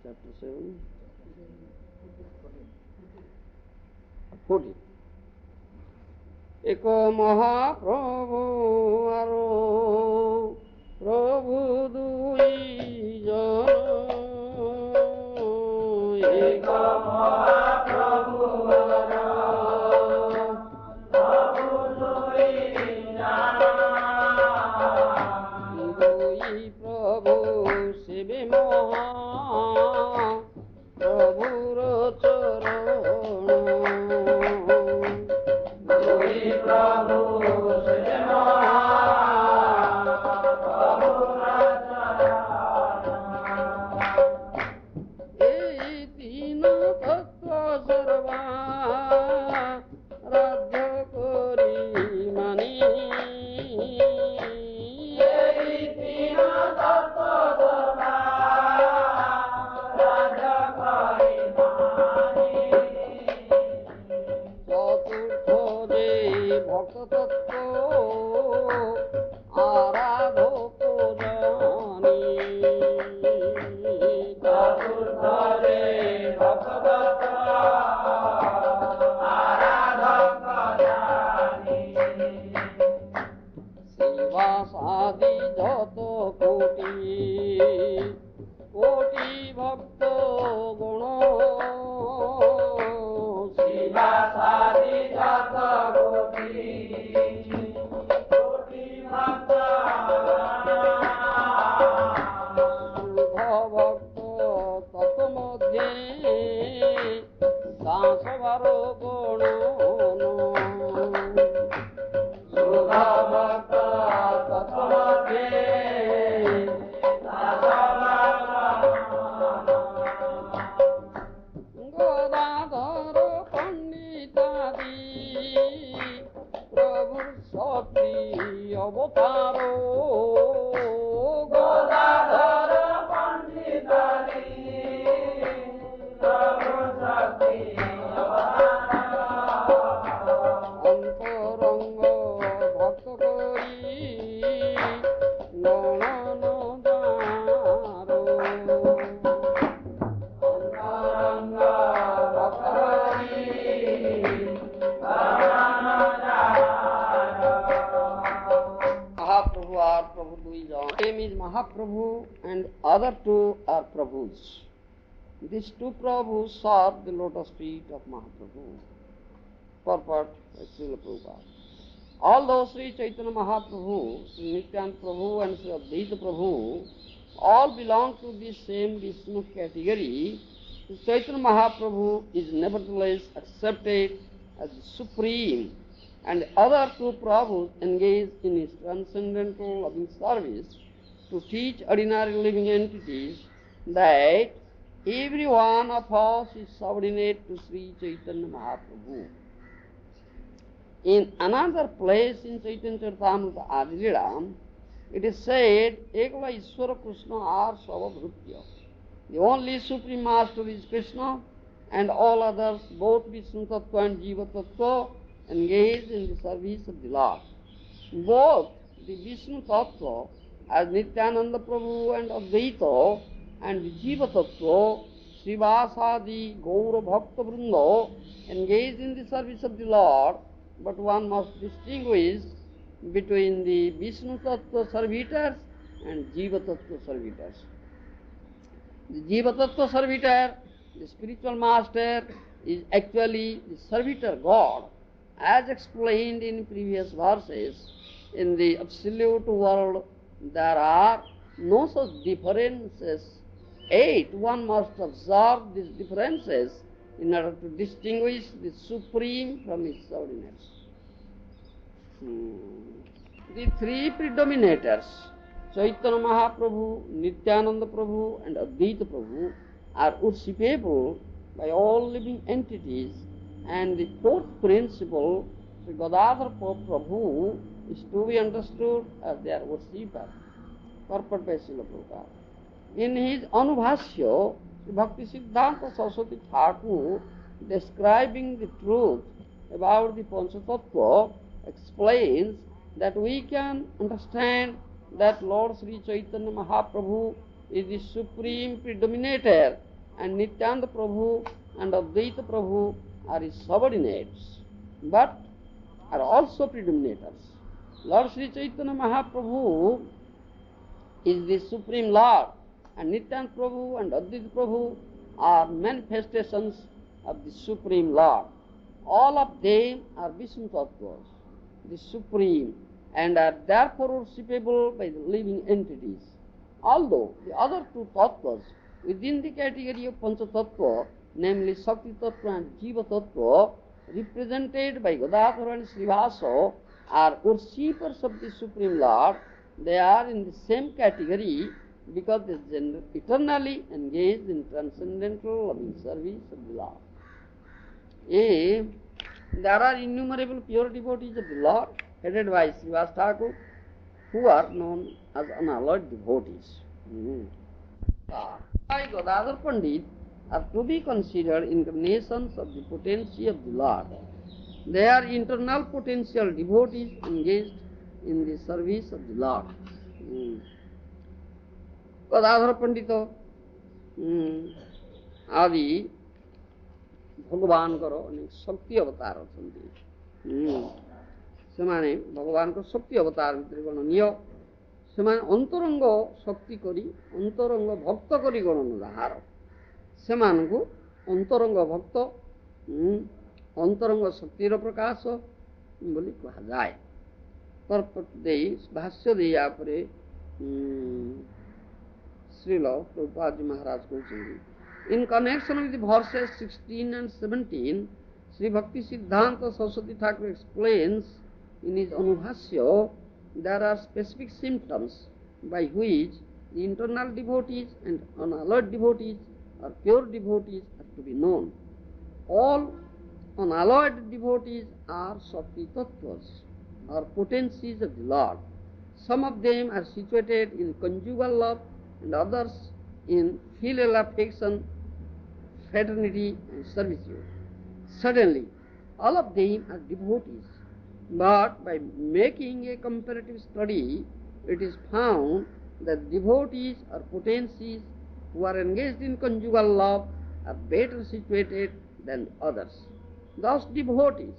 chapter 7, 14. Eko Mahaprabhu aro Prabhu dui jana. Eko Mahaprabhu aro Prabhu dui jana. Dui Prabhu sebe maha Prabhur charana. Dui Prabhu sebe maha Prabhur charana. Ei tina tattva sarva radha kori mani. Ei tina tattva sarva radha kori mani. Chaturtha je bhakta tattva aradho ko jani. Chaturtha je bhakta tattva aradho ko jani. Sivasadi jato koti koti bhakta guna. Sivasadi jato koti koti bhakta guna. Suddha Bhakta tattva madhye sansavaro gunana. Suddha Bhakta tattva madhye sansavaro gunana. Godadhara Panditadi Prabhur Shakti Avataro. Godadhara Panditadi Prabhur Shakti Avataro. Antaranga Bhakta Kari Nanana Jaro. Antaranga Bhakta Kari Nanana Jaro. Mahaprabhu are Prabhu Duijan. Name is Mahaprabhu and other two are Prabhus. These two Prabhus serve the lotus feet of Mahaprabhu. Purport by Srila Prabhupada. Although Sri Chaitanya Mahaprabhu, Sri Nityananda Prabhu and Sri Advaita Prabhu all belong to the same Vishnu category, Sri Chaitanya Mahaprabhu is nevertheless accepted as the supreme, and the other two Prabhus engage in his transcendental loving service to teach ordinary living entities that every one of us is subordinate to Sri Chaitanya Mahaprabhu. In another place in Chaitanya Charitamrita Adilila, it is said, Ekala Ishvara Krishna are Savabhrutya. The only Supreme Master is Krishna, and all others, both Vishnu Tattva and Jiva Tattva, engage in the service of the Lord. Both the Vishnu Tattva, as Nityananda Prabhu and Advaita, and the Jiva Tattva, Srivasadi, Gour, Bhakta Vrinda, engage in the service of the Lord, but one must distinguish between the Vishnu Tattva servitors and Jiva Tattva servitors. The Jiva Tattva servitor, the spiritual master, is actually the servitor God, as explained in previous verses. In the absolute world, there are no such differences. 8. One must observe these differences in order to distinguish the supreme from his subordinates. The three predominators, Chaitanya Mahaprabhu, Nityananda Prabhu and Advaita Prabhu, are worshipable by all living entities, and the fourth principle, Sri Gadadhar Prabhu, is to be understood as their worshipper. Purport by Srila Prabhupada. In his Anubhashya, Sri Bhakti Siddhanta Saraswati Thakur, describing the truth about the Panchatattva, explains that we can understand that Lord Sri Chaitanya Mahaprabhu is the supreme predominator, and Nityananda Prabhu and Advaita Prabhu are his subordinates, but are also predominators. Lord Sri Chaitanya Mahaprabhu is the Supreme Lord, and Nityananda Prabhu and Advaita Prabhu are manifestations of the Supreme Lord. All of them are Vishnu Tattvas, the Supreme, and are therefore worshipable by the living entities. Although the other two Tattvas within the category of Pancha Tattva, namely Shakti Tattva and Jiva Tattva, represented by Gadadhara and Srivasa, are worshippers of the Supreme Lord. They are in the same category because they are eternally engaged in transcendental loving service of the Lord. There are innumerable pure devotees of the Lord, headed by Srivas Thakur, who are known as unalloyed devotees. By Gadadhar Pandit are to be considered incarnations of the potency of the Lord. They are internal potential devotees engaged in the service of the Lord. Gadadhar Pandita आदि भगवान करो अनेक शक्ति अवतार अछंती सेमाने भगवान को शक्ति अवतार भितर गणनीय सेमाने अंतरंग शक्ति करी अंतरंग भक्त करी गणन धार सेमान को अंतरंग भक्त अंतरंग शक्तिर प्रकाश बोली कहा जाए परपट दे भाष्य दे आपरे श्रील प्रभुपाद जी महाराज कहते in connection with the verses 16 and 17, Sri Bhakti Siddhanta Saraswati Thakur explains in his Anubhasya there are specific symptoms by which the internal devotees and unalloyed devotees or pure devotees are to be known. All unalloyed devotees are Shakti Tattvas or potencies of the Lord. Some of them are situated in conjugal love and others in filial affection, fraternity and servitude. Suddenly, all of them are devotees, but by making a comparative study, it is found that devotees or potencies who are engaged in conjugal love are better situated than others. Thus, devotees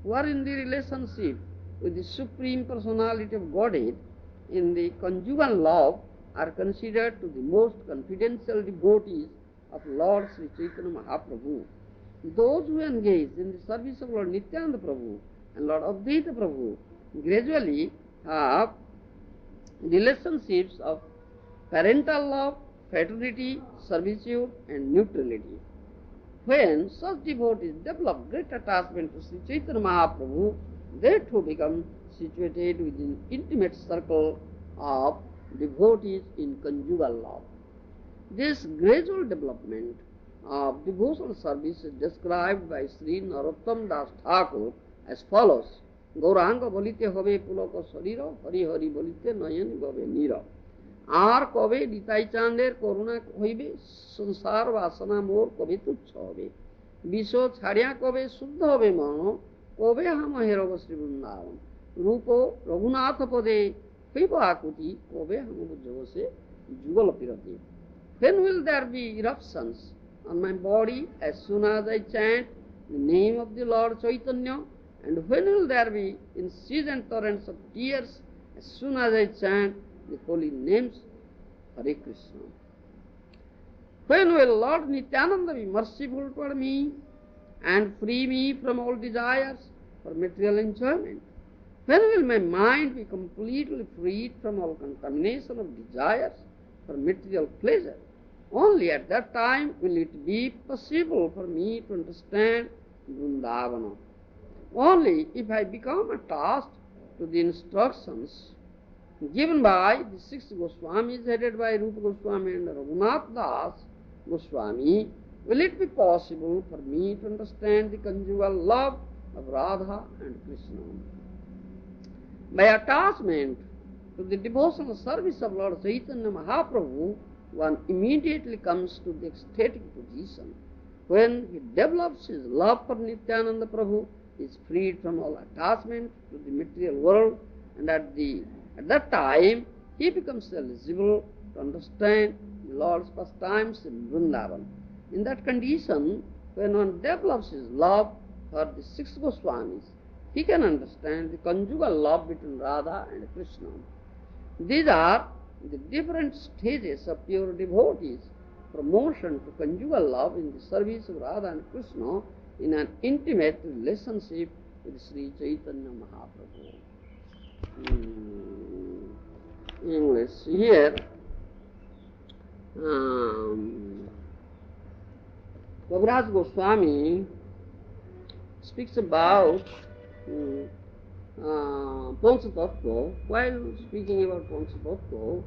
who are in the relationship with the Supreme Personality of Godhead in the conjugal love are considered to the most confidential devotees of Lord Sri Chaitanya Mahaprabhu. Those who engage in the service of Lord Nityananda Prabhu and Lord Advaita Prabhu gradually have relationships of parental love, fraternity, servitude and neutrality. When such devotees develop great attachment to Sri Chaitanya Mahaprabhu, they too become situated within intimate circle of devotees in conjugal love. This gradual development of devotional service is described by Sri Narottam Das Thakur as follows. Gauranga bolite hobe pulaka sarira, hari hari bolite nayan gobe nira. Ar kobe nitai chander koruna hoibe, sansar vasana mor kobe tuchha hobe. Bisho chhariya kobe suddha hobe mano, kobe hama herava Sri Vrindavan. Rupo Raghunatha pade Pipa akuti kobe hama bujjava se jugal pirati. When will there be eruptions on my body as soon as I chant the name of the Lord Chaitanya? And when will there be incessant torrents of tears as soon as I chant the holy names Hare Krishna? When will Lord Nityananda be merciful toward me and free me from all desires for material enjoyment? When will my mind be completely freed from all contamination of desires for material pleasure? Only at that time will it be possible for me to understand Vrindavana. Only if I become attached to the instructions given by the 6 Goswamis headed by Rupa Goswami and Raghunath Das Goswami will it be possible for me to understand the conjugal love of Radha and Krishna. By attachment to the devotional service of Lord Chaitanya Mahaprabhu, one immediately comes to the ecstatic position. When he develops his love for Nityananda Prabhu, he is freed from all attachment to the material world, and at that time he becomes eligible to understand the Lord's pastimes in Vrindavan. In that condition, when one develops his love for the six Goswamis, he can understand the conjugal love between Radha and Krishna. These are the different stages of pure devotees, promotion to conjugal love in the service of Radha and Krishna in an intimate relationship with Sri Chaitanya Mahaprabhu. English here. Kaviraj Goswami speaks about Panchatattva. While speaking about Panchatattva,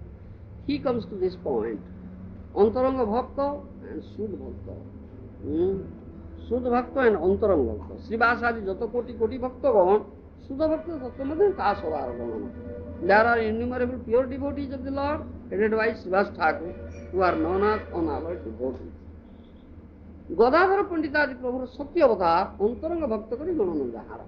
he comes to this point, Antaranga Bhakta and Suddha Bhakta. Suddha Bhakta and Antaranga Bhakta. Srivasadi Jata Koti Bhakta Suddha Bhakta Tattvamadhi Kasavara. There are innumerable pure devotees of the Lord, headed by Srivas Thakur, who are known as unalloyed devotees. Godadhara Panditadi Prabhu Sakti Avatar, Antaranga Bhakta Kari Ganana Jahara.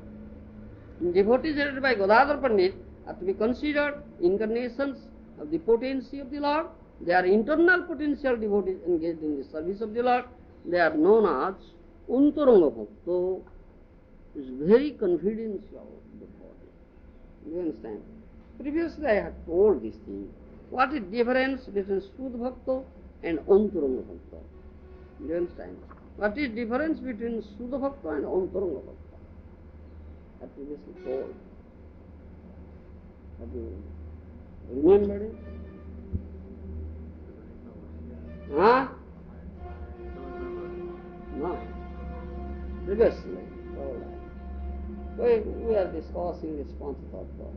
Devotees headed by Godadhara Pandit are to be considered incarnations of the potency of the Lord. They are internal potential devotees engaged in the service of the Lord. They are known as Antaranga Bhakta, is very confidential devotee. You understand? Previously I had told this thing. What is the difference between Suddha Bhakta and Antaranga Bhakta? You understand? What is the difference between Suddha Bhakta and Antaranga Bhakta? I previously told. Have you remembered it? Huh? No. Previously. We are discussing this Panchatattva.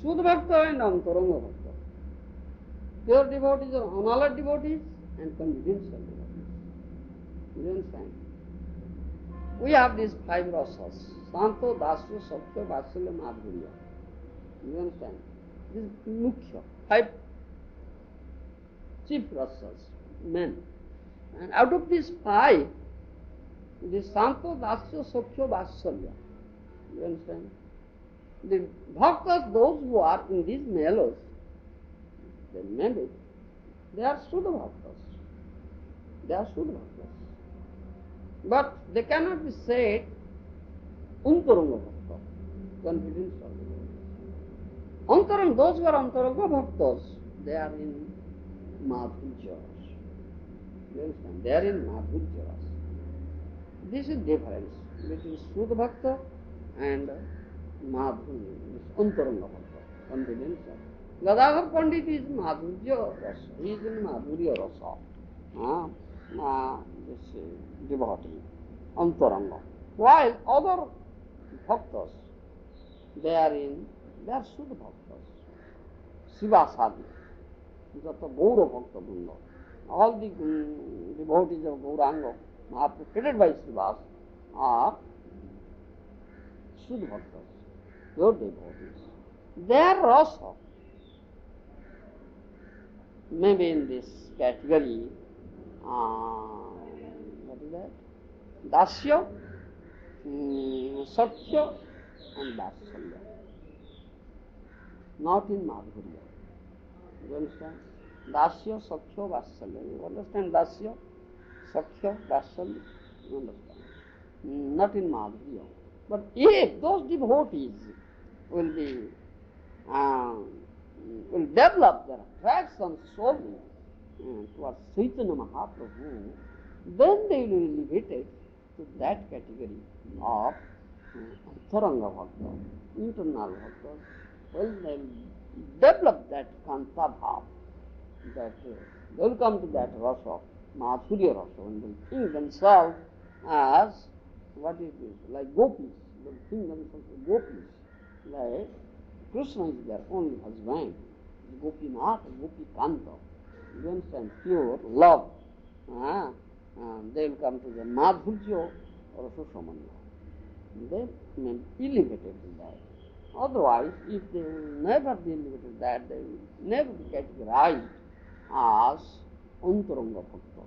Suddha Bhakta and Antaranga Bhakta. Pure devotees are unalloyed devotees and confidential devotees. You understand? We have these five rasas. Santo, Dasya, Satya, Vatsalya, Madhurya. You understand? This is Mukhya. Five chief rasas, men. And out of these five, this Santo, Dasya, Satya, Vatsalya. You understand? The bhaktas, those who are in these mellows, they meant it, they are Suddha Bhaktas. They are Suddha Bhaktas. But they cannot be said Antaranga Bhakta, confidential. Antaranga, those who are Antaranga Bhaktas, they are in Madhurya. You understand? They are in Madhurya. This is difference between Suddha Bhakta and Madhurya, Antaranga Bhakta, confidential. Gadadhar Pandit is Madhurya Rasa. He is in Madhurya Rasa. This devotee, Antaranga. While other bhaktas, they are Suddha Bhaktas. Srivasadi, Jata Gour Bhakta Bunda. All the devotees of Gauranga, Mahaprabhu, headed by Srivas, are Suddha Bhaktas, pure devotees. Their rasa may be in this category, what is that? Dasya, Satya and Vatsalya. Not in Madhurya. You understand? Dasya, Satya, Vatsalya. You understand Dasya, Satya, Vatsalya? You understand? Not in Madhurya. But if those devotees will develop their attraction solely towards Chaitanya Mahaprabhu, then they will be elevated to that category of Antaranga Bhakta, internal Bhakta. Well, they will develop that Kanta Bhav, that they will come to that rasa, Madhurya rasa, and they will think themselves as what it is, like gopis. They will think themselves as gopis, like Krishna is their only husband, Gopinath, Gopikanta. You understand? Pure love. They will come to the Madhurya or Susamanya. They may be elevated to that. Otherwise, if they will never be elevated to that, they will never be categorized as Antaranga Bhakta.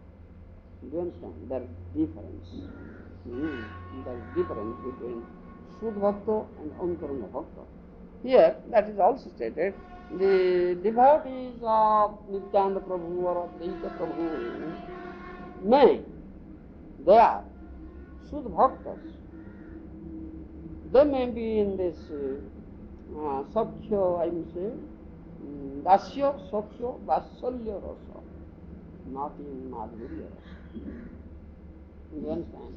Do you understand? There is difference. There is difference between Suddha Bhakta and Antaranga Bhakta. Here, that is also stated, the devotees of Nityananda Prabhu or Advaita Prabhu they are Suddha Bhaktas. They may be in this Sakya, I will say, Dasya, Sakya, Vasalya Rasa, not in Madhurya Rasa. You understand?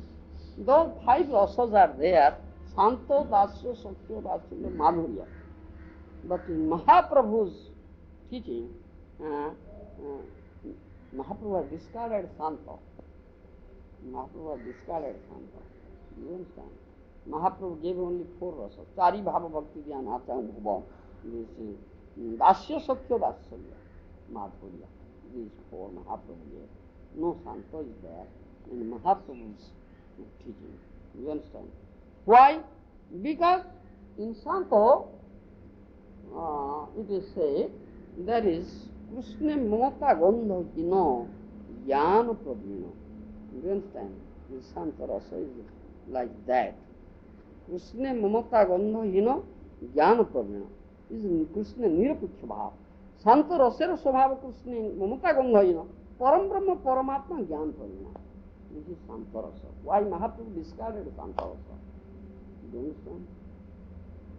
Those 5 rasas are there, Santo, Dasya, Sakya, Vasalya, Madhurya. But in Mahaprabhu's teaching, Mahaprabhu has discarded Santo. Mahaprabhu has discarded Santo. You understand? Mahaprabhu gave only 4 rasas. Chari Bhava Bhakti Jnana Atang Bhuvan. This is Dasya, Sakya, Vasalya, Madhurya. These 4 Mahaprabhu gave. No Santo is there in Mahaprabhu's teaching. You understand? Why? Because in Santo, it is said, there is Krishna Mata Gandha Hino Jnana Pravina. You understand? This Santa Rasa is like that. Krishna Mamata Gandha Hino Jnana Pravina is Krishna Nirapuksha Bhava. Santa Rasera Swabhava Krishna Mamata Gandha Hino Param Brahma Paramatma Jnana Pravina. This is Santa Rasa. Why Mahaprabhu discarded Santa Rasa? Do you understand?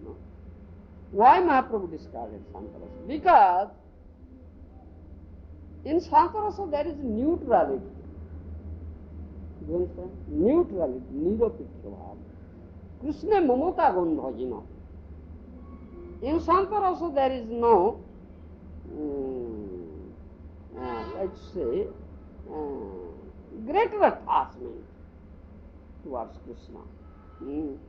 No. Why Mahaprabhu discarded Santa Rasa? Because in Santa Rasa there is neutrality. Do you understand? Neutrality, Nirapuksha Bhava. Krishna Mamata Gandha. In Santa Rasa there is no, let's say, greater attachment towards Krishna.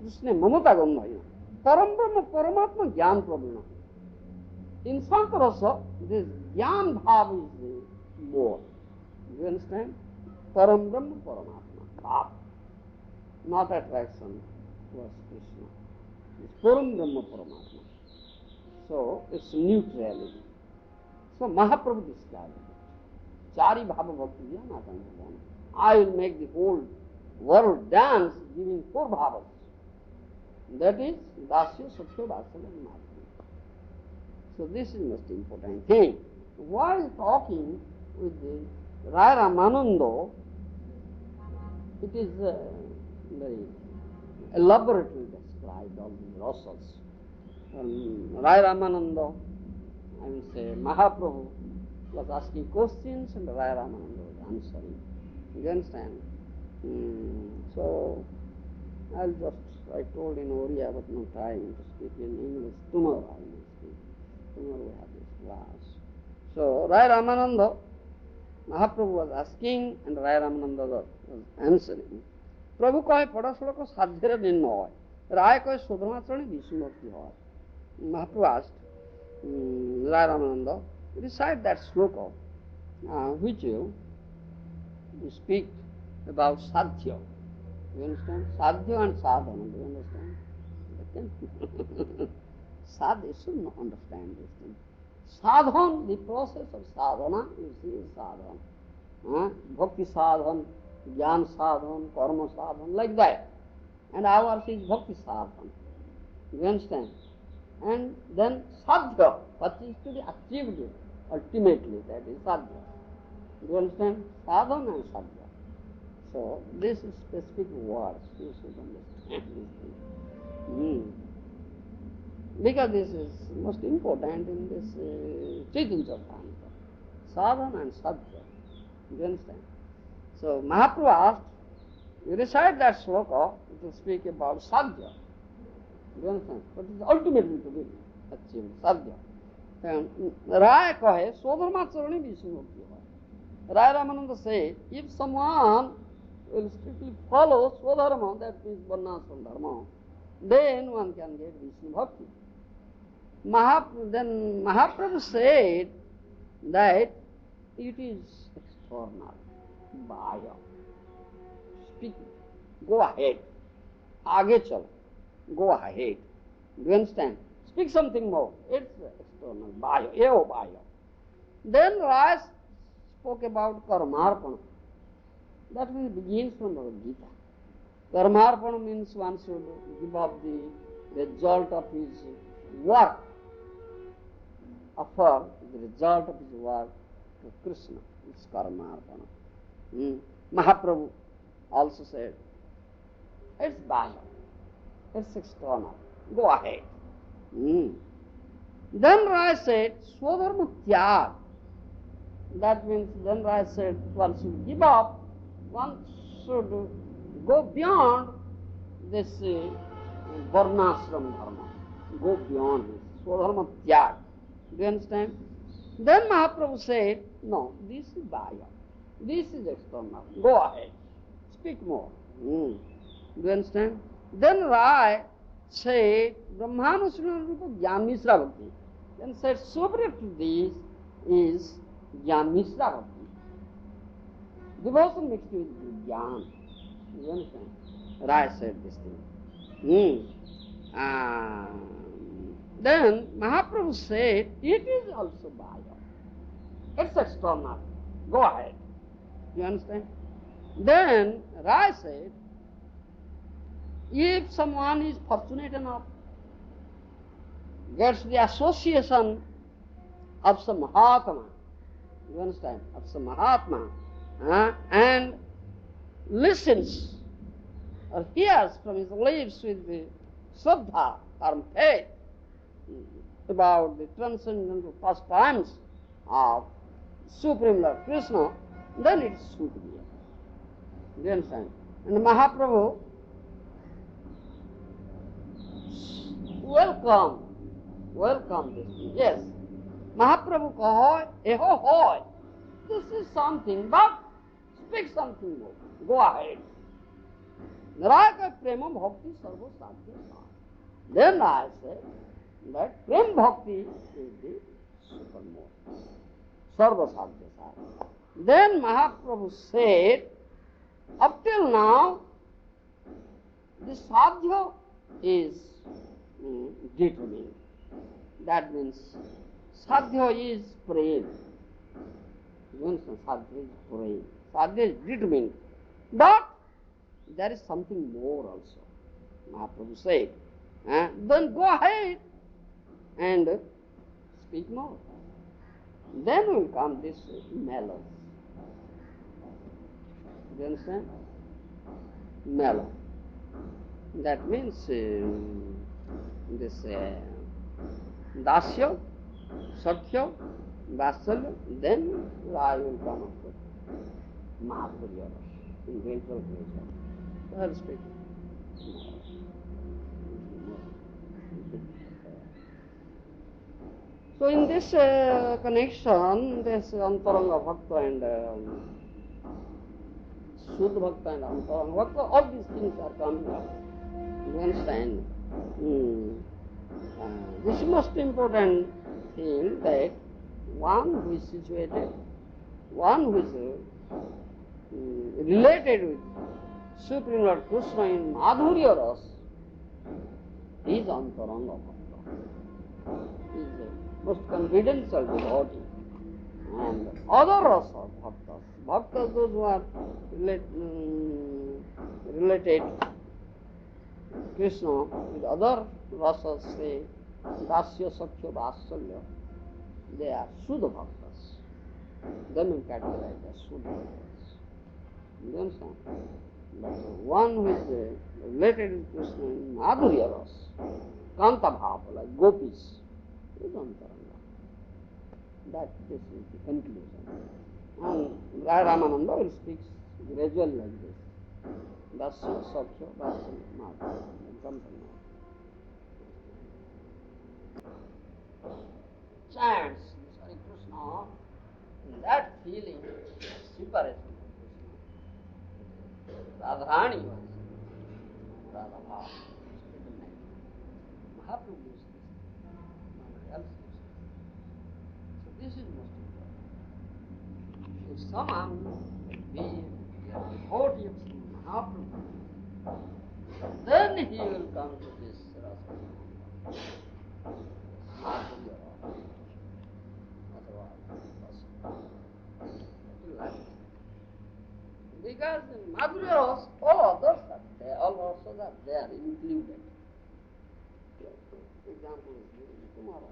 Krishna Mamata Gandha. Param Brahma Paramatma Jnana Pravina. In Santa Rasa, this Jnana Bhava is more. You understand? Param Brahma Paramatma Bhava. Not attraction towards Krishna. It's Param Brahma Paramatma. So it's neutrality. So Mahaprabhu discarded it. Chari Bhava Bhakti Jnana Atang Bhuvan. I will make the whole world dance giving 4 bhavas. That is Dasya, Sakya, Vasalya and Madhurya. So this is most important thing. While talking with the Raya Ramananda, it is very elaborately described, all these rasas. Raya Ramananda, I will say, Mahaprabhu was asking questions and Raya Ramananda was answering. You understand? So I told in Oriya, but no time to speak in English. Tomorrow I will speak. Tomorrow we have this class. So Raya Ramananda, Mahaprabhu was asking and Raya Ramananda was answering. Prabhu kahe pada shloko sadhyara ninna hoy. Raya kahe sodhamacharani vishmukti hoy. Mahaprabhu asked Raya Ramananda, recite that sloka which you speak about sadhya. You understand? Sadhya and sadhana. Do you understand? Sadhya should not understand this thing. Sadhana, the process of sadhana, you see, is sadhana. Bhakti sadhana, jnana sadhana, karma sadhana, like that. And ours is bhakti sadhana. You understand? And then sadhya, what is to be achieved ultimately, that is sadhya. Do you understand? Sadhana and sadhya. So, this is specific words, you should understand this thing. Because this is most important in this Chaitanya Charitamrita. Sadhana and sadhya. You understand? So, Mahaprabhu asked, you recite that sloka to speak about sadhya. You understand? But it is ultimately to be achieved, sadhya. And Raya kahe, sodharmacharani vishmukti hoy. Raya Ramananda said, if someone will strictly follow Swadharma, that means Varnashram Dharma, then one can get Vishnu Bhakti. Then Mahaprabhu said that it is external, Bhaya. Speak, go ahead, Aage chalo, go ahead. Do you understand? Speak something more. It's external, Bhaya, eo Bhaya. Then Raya spoke about Karmarpana. That means begins from Bhagavad Gita. Karmarpana means one should give up the result of his work offer the result of his work to Krishna. It's karma arpana. Mahaprabhu also said, it's bahya, it's external, go ahead. Then Rai said, Swadharma tyag. That means then Rai said, one should give up, one should go beyond this varnashram dharma, go beyond this, Swadharma tyag. Do you understand? Then Mahaprabhu said, no, this is bahya, this is external, go ahead, speak more. Do you understand? Then Rai said, Brahmanusmana Rupa Jnana Mishra Bhakti. Then said, superior to this is Jnana Mishra Bhakti. Devotion mixed with Jnana. You understand? Rai said this thing. Then Mahaprabhu said, it is also bahya. It's external. Go ahead. You understand? Then Rai said, if someone is fortunate enough, gets the association of some Mahatma, you understand, of some Mahatma, and listens or hears from his lips with the Shraddha or faith about the transcendental pastimes of Supreme Lord Krishna, then it is superior. Do you understand? And Mahaprabhu welcome this thing. Yes, Mahaprabhu kahoy, eho hoy. This is something, but speak something more. Go ahead. Narayaka prema bhakti sarva sadhya sa. Then I say that prem bhakti is the supermost, sarva sadhya sa. Then Mahaprabhu said, up till now, the sadhya is determined. That means sadhya is praying. You understand? Sadhya is praying. Sadhya is determined. But there is something more also. Mahaprabhu said, then go ahead and speak more. Then will come this mellow. Do you understand? Mellow. That means this dasya, satya, vasalya, then I will come up with Mahaprabhu in gradual. So I will speak. So in this connection, this Antaranga Bhakta and Suddha Bhakta and Antaranga Bhakta, all these things are coming up. You understand? This is most important thing, that one who is situated, one who is related with Supreme Lord Krishna in Madhurya Ras, is Antaranga Bhakta. He is the most confidential devotee. And other rasa bhaktas, bhaktas those who are related Krishna with other rasas, say dasya, sakya, vasalya, they are Suddha Bhaktas. Then we categorize as Suddha Bhaktas. You understand? But one who is related with Krishna in Madhurya Ras, Kanta Bhava, like gopis, is Antaranga. That this is the conclusion. And Rai Ramananda will speak gradually like this. Dasya, Sakya, Vasalya, Madhurya, and something more. Chants Hare Krishna, in that feeling, separation from Krishna. Radharani was Radha Bhava, Mahaprabhu used this, nobody else used it. So this is most important. If someone will be a devotee of Sri Mahaprabhu, then he will come to this Rasa. Madhurya Rasa. Because in Madhurya Rasa, all others are there, all rasas are there included. Example is given tomorrow.